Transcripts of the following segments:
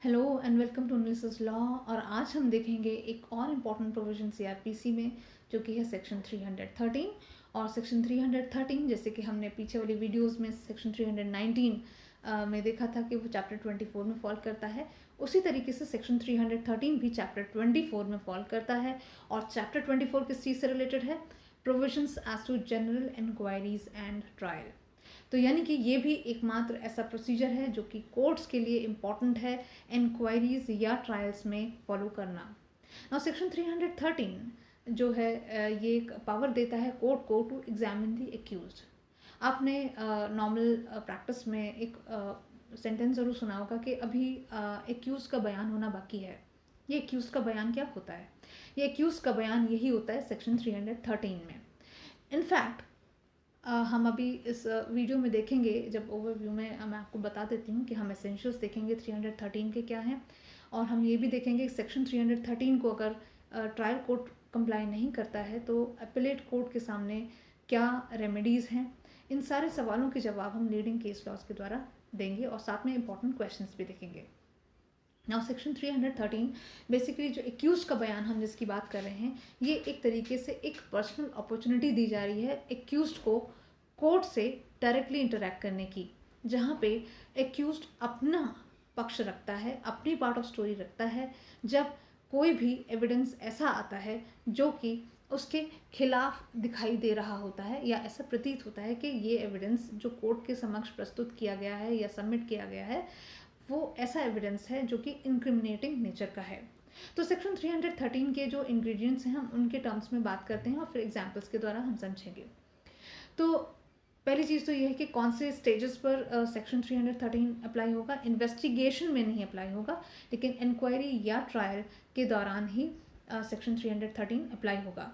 Hello and welcome to analysis law. और आज हम देखेंगे एक और इम्पॉर्टेंट प्रोविजन सीआरपीसी में, जो कि है सेक्शन 313। और सेक्शन 313 जैसे कि हमने पीछे वाली वीडियोस में सेक्शन 319 में देखा था कि वो चैप्टर 24 में फॉल करता है, उसी तरीके से सेक्शन 313 भी चैप्टर 24 में फॉल करता है। और चैप्टर 24 किस चीज़ से रिलेटेड है? Provisions as to general inquiries and trial. तो यानी कि ये भी एकमात्र ऐसा प्रोसीजर है जो कि कोर्ट्स के लिए इम्पॉर्टेंट है इंक्वायरीज या ट्रायल्स में फॉलो करना। नाउ सेक्शन 313 जो है ये एक पावर देता है कोर्ट को टू एग्जामिन द एक्यूज्ड। आपने नॉर्मल प्रैक्टिस में एक सेंटेंस ज़रूर सुना होगा कि अभी एक्यूज़ का बयान होना बाकी है। ये एक्यूज़ का बयान क्या होता है? ये एक्यूज़ का बयान यही होता है सेक्शन 313 में। इनफैक्ट हम अभी इस वीडियो में देखेंगे, जब ओवरव्यू में मैं आपको बता देती हूँ कि हम एसेंशियल्स देखेंगे 313 के क्या हैं। और हम ये भी देखेंगे सेक्शन 313 को अगर ट्रायल कोर्ट कंप्लाई नहीं करता है तो अपीलेट कोर्ट के सामने क्या रेमेडीज़ हैं। इन सारे सवालों के जवाब हम लीडिंग केस लॉज के द्वारा देंगे और साथ में इंपॉर्टेंट क्वेश्चंस भी देखेंगे। नाउ सेक्शन 313 बेसिकली जो एक्यूज का बयान हम जिसकी बात कर रहे हैं, ये एक तरीके से एक पर्सनल अपॉर्चुनिटी दी जा रही है एक्यूज को कोर्ट से डायरेक्टली इंटरेक्ट करने की, जहाँ पे एक्यूज अपना पक्ष रखता है, अपनी पार्ट ऑफ स्टोरी रखता है। जब कोई भी एविडेंस ऐसा आता है जो कि उसके खिलाफ दिखाई दे रहा होता है या ऐसा प्रतीत होता है कि ये एविडेंस जो कोर्ट के समक्ष प्रस्तुत किया गया है या सबमिट किया गया है वो ऐसा एविडेंस है जो कि इंक्रिमिनेटिंग नेचर का है। तो सेक्शन 313 के जो इंग्रेडिएंट्स हैं हम उनके टर्म्स में बात करते हैं और फिर एग्जांपल्स के द्वारा हम समझेंगे। तो पहली चीज़ तो ये है कि कौन से स्टेजेस पर सेक्शन 313 अप्लाई होगा। इन्वेस्टिगेशन में नहीं अप्लाई होगा, लेकिन इंक्वायरी या ट्रायल के दौरान ही सेक्शन 313 अप्लाई होगा।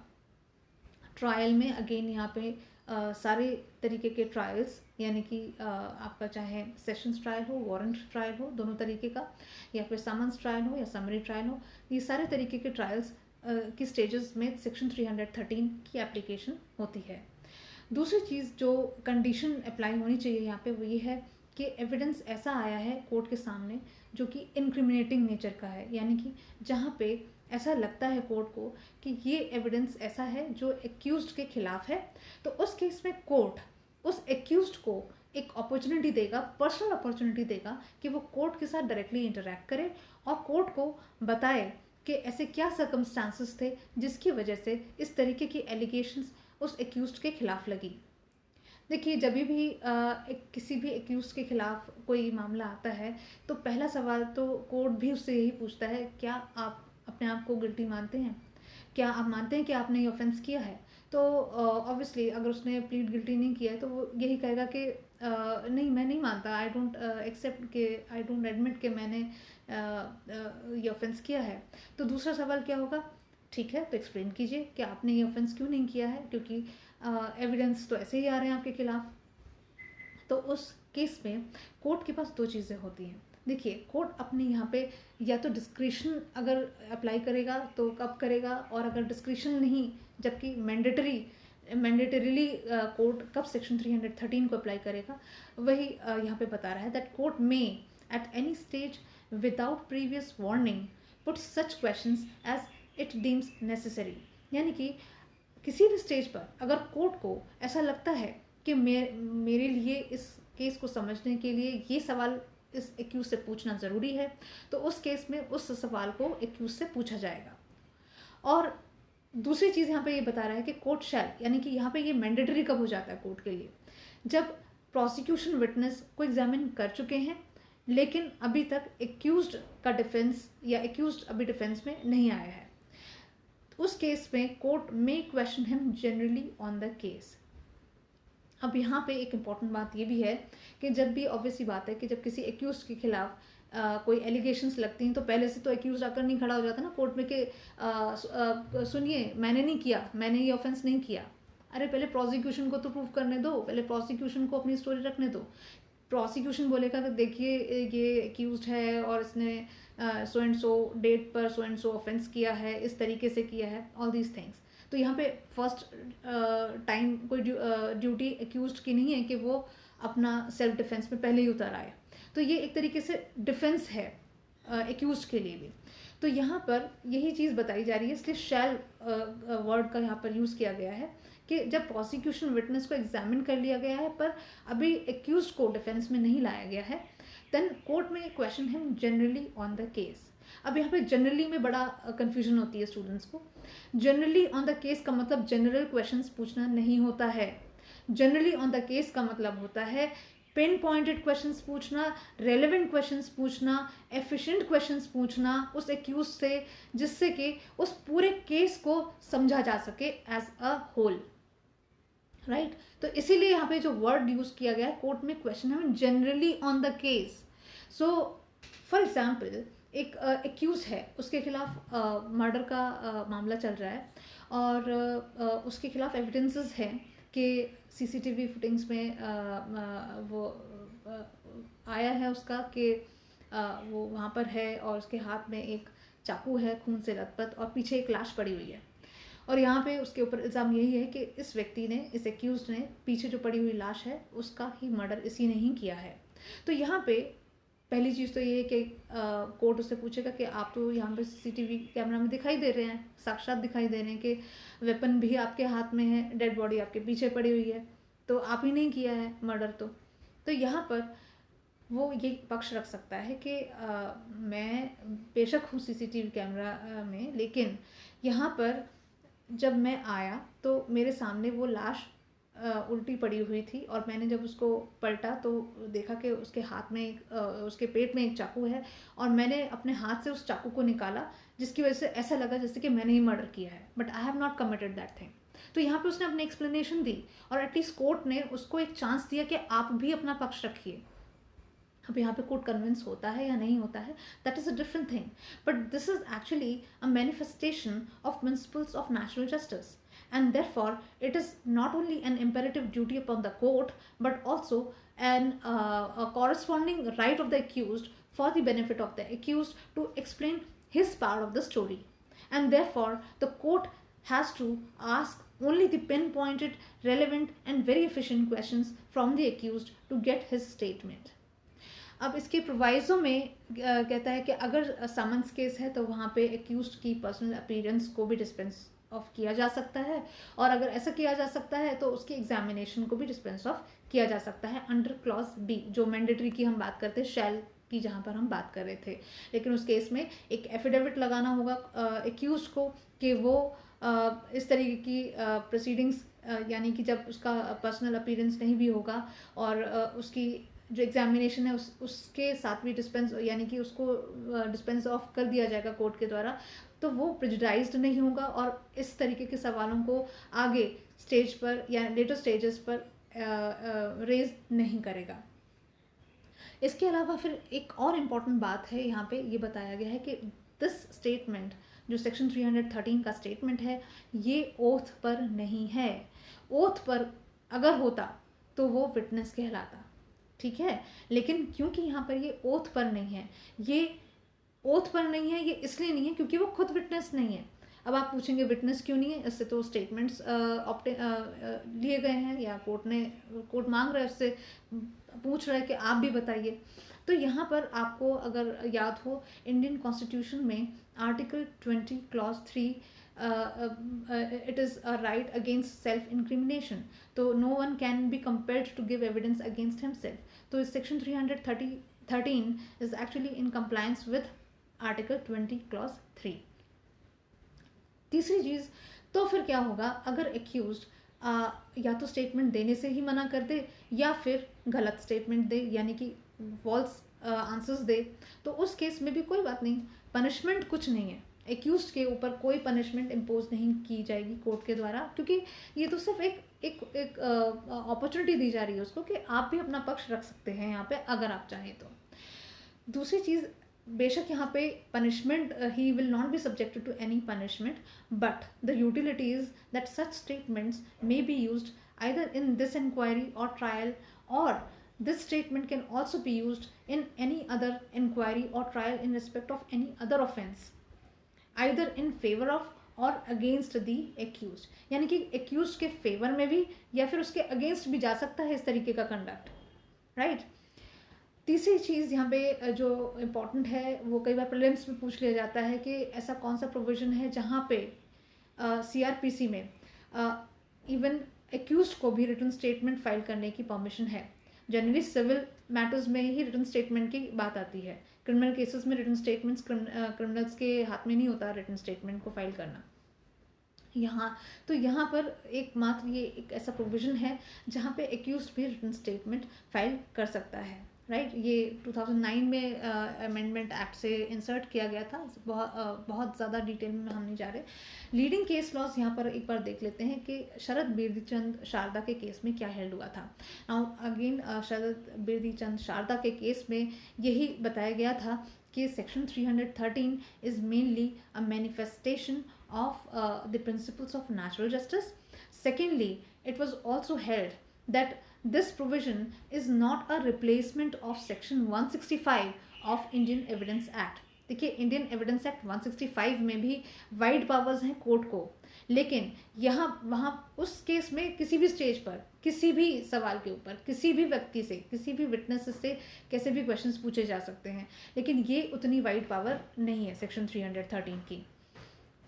ट्रायल में अगेन यहाँ पे सारे तरीके के ट्रायल्स, यानी कि आपका चाहे सेशंस ट्रायल हो, वारंट ट्रायल हो, दोनों तरीके का, या फिर समन्स ट्रायल हो या समरी ट्रायल हो, ये सारे तरीके के ट्रायल्स की स्टेजेस में सेक्शन 313 की एप्लीकेशन होती है। दूसरी चीज़ जो कंडीशन अप्लाई होनी चाहिए यहाँ पे वो ये है कि एविडेंस ऐसा आया है कोर्ट के सामने जो कि इंक्रिमिनेटिंग नेचर का है, यानी कि जहाँ पे ऐसा लगता है कोर्ट को कि ये एविडेंस ऐसा है जो एक्यूज्ड के खिलाफ है। तो उस केस में कोर्ट उस एक्यूज्ड को एक अपॉर्चुनिटी देगा, पर्सनल अपॉर्चुनिटी देगा कि वो कोर्ट के साथ डायरेक्टली इंटरेक्ट करे और कोर्ट को बताए कि ऐसे क्या सर्कमस्टांसेस थे जिसकी वजह से इस तरीके की एलिगेशंस उस एक्यूज्ड के खिलाफ लगी। देखिए, जब भी किसी भी एक्यूज के खिलाफ कोई मामला आता है तो पहला सवाल तो कोर्ट भी उससे यही पूछता है, क्या आप अपने आप को गिल्टी मानते हैं? क्या आप मानते हैं कि आपने ये ऑफेंस किया है? तो ऑब्वियसली अगर उसने प्लीड गिल्टी नहीं किया है तो वो यही कहेगा कि नहीं, मैं नहीं मानता, आई डोंट एक्सेप्ट के, आई डोंट एडमिट कि मैंने ये ऑफेंस किया है। तो दूसरा सवाल क्या होगा? ठीक है, तो एक्सप्लेन कीजिए कि आपने ये ऑफेंस क्यों नहीं किया है, क्योंकि एविडेंस तो ऐसे ही आ रहे हैं आपके खिलाफ। तो उस केस में कोर्ट के पास दो चीज़ें होती हैं। देखिए, कोर्ट अपने यहाँ पे या तो डिस्क्रिशन अगर अप्लाई करेगा तो कब करेगा, और अगर डिस्क्रिशन नहीं, जबकि मैंडेटरीली कोर्ट कब सेक्शन 313 को अप्लाई करेगा, वही यहाँ पे बता रहा है that court may at any stage without previous warning put such questions as it deems necessary. यानी कि किसी भी स्टेज पर अगर कोर्ट को ऐसा लगता है कि मेरे लिए इस केस को समझने के लिए ये सवाल इस एक्यूज से पूछना ज़रूरी है, तो उस केस में उस सवाल को एक्यूज से पूछा जाएगा। और दूसरी चीज़ यहाँ पे ये बता रहा है कि कोर्ट शैल, यानी कि यहाँ पे ये मैंडेटरी कब हो जाता है कोर्ट के लिए, जब प्रोसिक्यूशन विटनेस को एग्जामिन कर चुके हैं लेकिन अभी तक एक्यूज्ड का डिफेंस या एक्यूज्ड अभी डिफेंस में नहीं आया है। उस केस में कोर्ट में question him generally on the case. अब यहाँ पे एक इम्पॉर्टेंट बात ये भी है कि जब भी ऑब्वियसली बात है कि जब किसी एक्यूज के खिलाफ कोई एलिगेशंस लगती हैं तो पहले से तो एक्यूज आकर नहीं खड़ा हो जाता ना कोर्ट में कि सुनिए, मैंने नहीं किया, मैंने ये ऑफेंस नहीं किया। अरे पहले प्रोसिक्यूशन को तो प्रूव करने दो, पहले प्रोसिक्यूशन को अपनी स्टोरी रखने दो। प्रोसिक्यूशन बोलेगा कि देखिए ये एक्यूज्ड है और इसने सो एंड सो डेट पर सो एंड सो ऑफेंस किया है, इस तरीके से किया है, ऑल दीज थिंग्स। तो यहाँ पे फर्स्ट टाइम कोई ड्यूटी एक्यूज्ड की नहीं है कि वो अपना सेल्फ डिफेंस में पहले ही उतर आए। तो ये एक तरीके से डिफेंस है एक्यूज के लिए भी। तो यहाँ पर यही चीज़ बताई जा रही है, इसलिए शैल वर्ड का यहाँ पर यूज़ किया गया है कि जब प्रोसिक्यूशन विटनेस को एग्जामिन कर लिया गया है पर अभी एक्यूज को डिफेंस में नहीं लाया गया है, देन कोर्ट में क्वेश्चन है जनरली ऑन द केस। अब यहाँ पे जनरली में बड़ा कन्फ्यूजन होती है स्टूडेंट्स को। जनरली ऑन द केस का मतलब जनरल क्वेश्चंस पूछना नहीं होता है। जनरली ऑन द केस का मतलब होता है पिन पॉइंटेड क्वेश्चंस पूछना, रेलेवेंट क्वेश्चंस पूछना, एफिशिएंट क्वेश्चंस पूछना उस एक्यूज से, जिससे कि उस पूरे केस को समझा जा सके एज अ होल, राइट। तो इसीलिए यहाँ पे जो वर्ड यूज किया गया है कोर्ट में, क्वेश्चन है generally on the case. So for example एक एक्यूज है, उसके खिलाफ मर्डर का मामला चल रहा है और उसके खिलाफ एविडेंसेस हैं कि सीसीटीवी फुटेज में वो आया है उसका कि वो वहाँ पर है और उसके हाथ में एक चाकू है खून से लथपथ और पीछे एक लाश पड़ी हुई है। और यहाँ पे उसके ऊपर इल्ज़ाम यही है कि इस व्यक्ति ने, इस एक्यूज ने पीछे जो पड़ी हुई लाश है उसका ही मर्डर इसी ने ही किया है। तो यहाँ पे पहली चीज़ तो ये है कि कोर्ट उससे पूछेगा कि आप तो यहाँ पे सीसीटीवी कैमरा में दिखाई दे रहे हैं, साक्षात दिखाई दे रहे हैं कि वेपन भी आपके हाथ में है, डेड बॉडी आपके पीछे पड़ी हुई है, तो आप ही नहीं किया है मर्डर। तो यहाँ पर वो ये पक्ष रख सकता है कि मैं बेशक हूँ सीसीटीवी कैमरा में, लेकिन यहाँ पर जब मैं आया तो मेरे सामने वो लाश उल्टी पड़ी हुई थी और मैंने जब उसको पलटा तो देखा कि उसके हाथ में उसके पेट में एक चाकू है और मैंने अपने हाथ से उस चाकू को निकाला, जिसकी वजह से ऐसा लगा जैसे कि मैंने ही मर्डर किया है, but I have not committed that thing. तो यहाँ पे उसने अपनी एक्सप्लेनेशन दी और एटलीस्ट कोर्ट ने उसको एक चांस दिया कि आप भी अपना पक्ष रखिए। अब यहाँ पे कोर्ट कन्विंस होता है या नहीं होता है, that is a different thing, but this is actually a manifestation of principles of natural justice, and therefore it is not only an imperative duty upon the court but also a corresponding right of the accused for the benefit of the accused to explain his part of the story, and therefore the court has to ask only the pinpointed, relevant and very efficient questions from the accused to get his statement. अब इसके proviso में कहता है कि अगर summons case है तो वहाँ पे एक्यूज्ड की पर्सनल अपीयरेंस को भी डिस्पेंस ऑफ किया जा सकता है, और अगर ऐसा किया जा सकता है तो उसकी एग्जामिनेशन को भी डिस्पेंस ऑफ किया जा सकता है अंडर क्लॉज बी, जो मैंडेटरी की हम बात करते हैं, शैल की जहाँ पर हम बात कर रहे थे। लेकिन उस केस में एक एफिडेविट लगाना होगा एक्यूज को कि वो इस तरीके की प्रोसीडिंग्स, यानी कि जब उसका पर्सनल अपीयरेंस नहीं भी होगा और उसकी जो एग्जामिनेशन है उसके साथ भी डिस्पेंस, यानी कि उसको डिस्पेंस ऑफ कर दिया जाएगा कोर्ट के द्वारा, तो वो प्रेजुडाइज्ड नहीं होगा और इस तरीके के सवालों को आगे स्टेज पर या लेटर स्टेजेस पर रेज नहीं करेगा। इसके अलावा फिर एक और इम्पॉर्टेंट बात है, यहाँ पे ये बताया गया है कि दिस स्टेटमेंट जो सेक्शन 313 का स्टेटमेंट है ये ओथ पर नहीं है। ओथ पर अगर होता तो वो विटनेस कहलाता, ठीक है, लेकिन क्योंकि यहाँ पर ये ओथ पर नहीं है, ये ओथ पर नहीं है, ये इसलिए नहीं है क्योंकि वो खुद विटनेस नहीं है। अब आप पूछेंगे विटनेस क्यों नहीं है, इससे तो स्टेटमेंट्स लिए गए हैं या कोर्ट मांग रहा है, उससे पूछ रहा है कि आप भी बताइए। तो यहाँ पर आपको अगर याद हो, इंडियन कॉन्स्टिट्यूशन में article 20 clause 3 it is a right against self-incrimination, तो no one can be compelled to give evidence against himself. तो section 313 is actually in compliance with article 20 clause 3. तीसरी चीज़, तो फिर क्या होगा अगर एक्यूज्ड या तो स्टेटमेंट देने से ही मना कर दे या फिर गलत स्टेटमेंट दे, यानी कि फॉल्स आंसर्स दे, तो उस केस में भी कोई बात नहीं, पनिशमेंट कुछ नहीं है, एक्यूज्ड के ऊपर कोई पनिशमेंट इम्पोज नहीं की जाएगी कोर्ट के द्वारा, क्योंकि ये तो सिर्फ एक अपॉर्चुनिटी दी जा रही है उसको कि आप भी अपना पक्ष रख सकते हैं यहाँ पे अगर आप चाहें तो। दूसरी चीज़, बेशक यहाँ पे punishment he will not be subjected to any punishment, but the utility is that such statements may be used either in this inquiry or trial, or this statement can also be used in any other inquiry or trial in respect of any other offense, either in favor of और against the accused, यानी कि accused के favour में भी या फिर उसके against भी जा सकता है इस तरीके का कंडक्ट, राइट। तीसरी चीज़ यहाँ पे जो इम्पोर्टेंट है, वो कई बार प्रीलिम्स में पूछ लिया जाता है कि ऐसा कौन सा प्रोविज़न है जहाँ पे सीआरपीसी में इवन एक्यूज्ड को भी रिटन स्टेटमेंट फाइल करने की परमिशन है। जनरली सिविल मैटर्स में ही रिटन स्टेटमेंट की बात आती है। क्रिमिनल केसेस में रिटन स्टेटमेंट्स क्रिमिनल्स के हाथ में नहीं होता रिटन स्टेटमेंट को फाइल करना। यहाँ पर एकमात्र ये एक ऐसा प्रोविज़न है जहाँ पे एक्यूज्ड भी रिटन स्टेटमेंट फाइल कर सकता है, राइट। ये 2009 में अमेंडमेंट एक्ट से इंसर्ट किया गया था। बहुत ज़्यादा डिटेल में हम नहीं जा रहे। लीडिंग केस लॉज यहाँ पर एक बार देख लेते हैं कि शरद बिरदीचंद शारदा के केस में क्या हेल्ड हुआ था। नाउ अगेन शरद बिरदीचंद शारदा के केस में यही बताया गया था कि section 313 is mainly a manifestation of the principles of natural justice. Secondly, it was also held that this provision is not a replacement of section 165 of Indian Evidence Act. देखिए, Indian evidence act 165 में भी wide powers हैं court को, लेकिन यहाँ वहाँ उस case में किसी भी स्टेज पर किसी भी सवाल के ऊपर किसी भी व्यक्ति से, किसी भी विटनेस से कैसे भी क्वेश्चंस पूछे जा सकते हैं, लेकिन ये उतनी वाइड पावर नहीं है सेक्शन 313 की।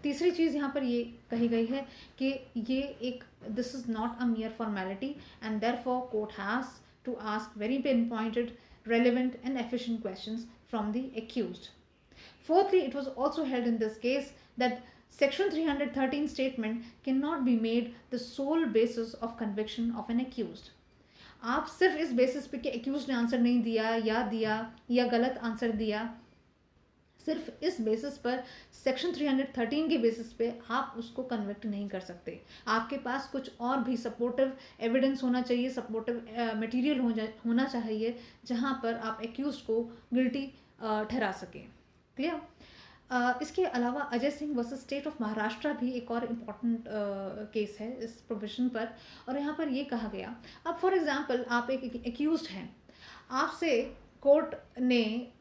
तीसरी चीज़ यहाँ पर ये कही गई है कि ये एक this is not a mere formality and therefore court has to ask very pinpointed relevant and efficient questions from the accused. Fourthly, it was also held in this case that Section 313 statement cannot be made the sole basis of conviction of an accused. आप सिर्फ इस basis पे कि accused ने answer नहीं दिया या गलत आंसर दिया, सिर्फ इस बेसिस पर सेक्शन 313 के बेसिस पे आप उसको कन्विक्ट नहीं कर सकते। आपके पास कुछ और भी सपोर्टिव एविडेंस होना चाहिए, सपोर्टिव मटेरियल होना चाहिए जहां पर आप एक्यूज को गिल्टी ठहरा सकें। क्लियर। इसके अलावा Ajay Singh versus state of Maharashtra भी एक और इम्पॉर्टेंट केस है इस प्रोविजन पर, और यहाँ पर ये कहा गया, अब फॉर एग्जांपल आप एक एक्यूज्ड हैं, आपसे कोर्ट ने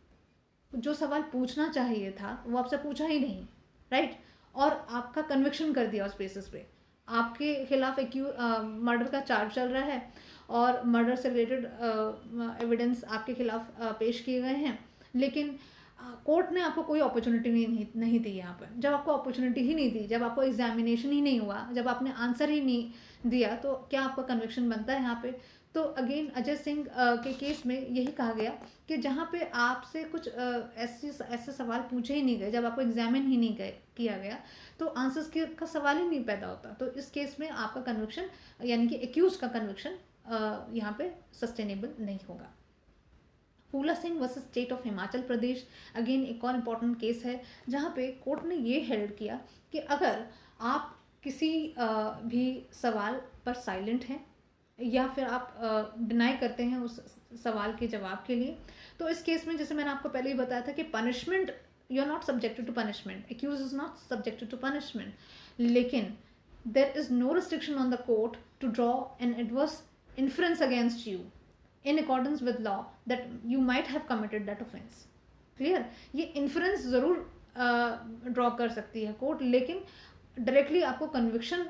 जो सवाल पूछना चाहिए था वो आपसे पूछा ही नहीं, राइट, और आपका कन्विक्शन कर दिया उस बेसिस पे। आपके खिलाफ मर्डर का चार्ज चल रहा है और मर्डर से रिलेटेड एविडेंस आपके खिलाफ पेश किए गए हैं, लेकिन कोर्ट ने आपको कोई अपॉर्चुनिटी नहीं दी यहाँ पर। जब आपको अपॉर्चुनिटी ही नहीं दी, जब आपको एग्जामिनेशन ही नहीं हुआ, जब आपने आंसर ही नहीं दिया, तो क्या आपका कन्विक्शन बनता है यहाँ पे? तो अगेन अजय सिंह के केस में यही कहा गया कि जहाँ पे आपसे कुछ ऐसे सवाल पूछे ही नहीं गए, जब आपको एग्जामिन ही नहीं किया गया, तो आंसर्स का सवाल ही नहीं पैदा होता। तो इस केस में आपका कन्विक्शन यानी कि एक्यूज का कन्विक्शन यहाँ पे सस्टेनेबल नहीं होगा। फूला Singh versus state of Himachal Pradesh, again एक और इम्पॉर्टेंट केस है जहाँ पे कोर्ट ने ये हेल्ड किया कि अगर आप किसी भी सवाल पर साइलेंट हैं या फिर आप डिनाई करते हैं उस सवाल के जवाब के लिए, तो इस केस में जैसे मैंने आपको पहले ही बताया था कि punishment, you are not subjected to punishment, accuse is not subjected to punishment, लेकिन there is no restriction on the court to draw an adverse inference against you in accordance with law that you might have committed that offense. Clear. ये inference ज़रूर draw कर सकती है court, लेकिन directly आपको conviction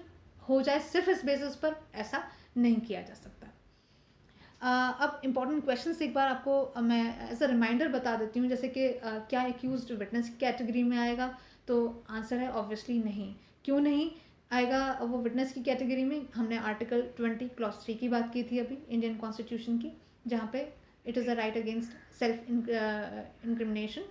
हो जाए सिर्फ इस बेसिस पर, ऐसा नहीं किया जा सकता। अब इम्पॉर्टेंट क्वेश्चंस एक बार आपको मैं एज अ रिमाइंडर बता देती हूँ, जैसे कि क्या एक्यूज्ड विटनेस कैटेगरी में आएगा? तो आंसर है ऑब्वियसली नहीं। क्यों नहीं आएगा वो विटनेस की कैटेगरी में? हमने आर्टिकल 20 क्लॉज 3 की बात की थी अभी इंडियन कॉन्स्टिट्यूशन की, जहाँ पे it is a right against self incrimination.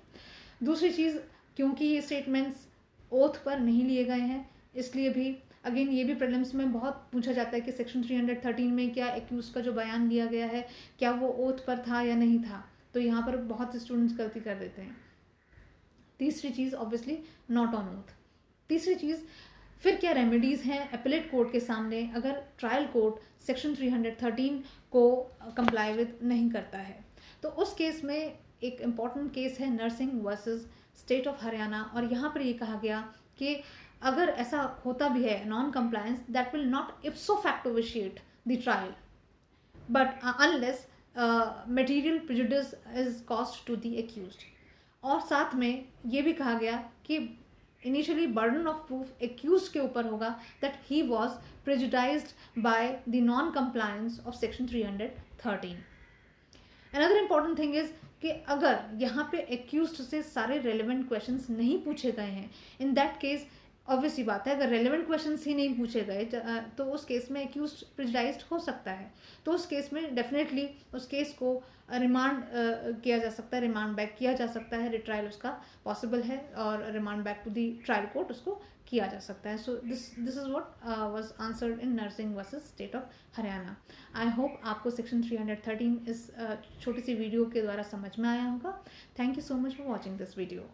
दूसरी चीज़, क्योंकि ये स्टेटमेंट्स ओथ पर नहीं लिए गए हैं, इसलिए भी अगेन ये भी प्रीलिम्स में बहुत पूछा जाता है कि सेक्शन 313 में क्या एक्यूज का जो बयान लिया गया है क्या वो ओथ पर था या नहीं था, तो यहाँ पर बहुत स्टूडेंट्स गलती कर देते हैं। तीसरी चीज़ ऑब्वियसली नॉट ऑन ओथ। तीसरी चीज़, फिर क्या रेमेडीज़ हैं एपेलेट कोर्ट के सामने अगर ट्रायल कोर्ट सेक्शन 313 को कंप्लाई विद नहीं करता है? तो उस केस में एक इम्पॉर्टेंट केस है Narsingh versus state of Haryana, और यहाँ पर ये कहा गया कि अगर ऐसा होता भी है non compliance, that will not ipso facto vitiate the trial but unless material prejudice is caused to the accused. और साथ में ये भी कहा गया कि initially burden of proof accused के ऊपर होगा that he was prejudiced by the non compliance of section 313। Another important thing is कि अगर यहाँ पे एक्यूज्ड से सारे रेलिवेंट क्वेश्चंस नहीं पूछे गए हैं, इन दैट केस ऑब्वियस ही बात है, अगर रेलिवेंट क्वेश्चंस ही नहीं पूछे गए तो उस केस में एक्यूज्ड प्रेजुडाइज्ड हो सकता है। तो उस केस में डेफिनेटली उस केस को रिमांड किया जा सकता है, रिमांड बैक किया जा सकता है, रिट्रायल उसका पॉसिबल है और remand back to the trial court उसको किया जा सकता है। So this is what was answered in Narsingh versus state of Haryana. I hope आपको सेक्शन 313 इस छोटी सी वीडियो के द्वारा समझ में आया होगा। Thank you so much for watching this video.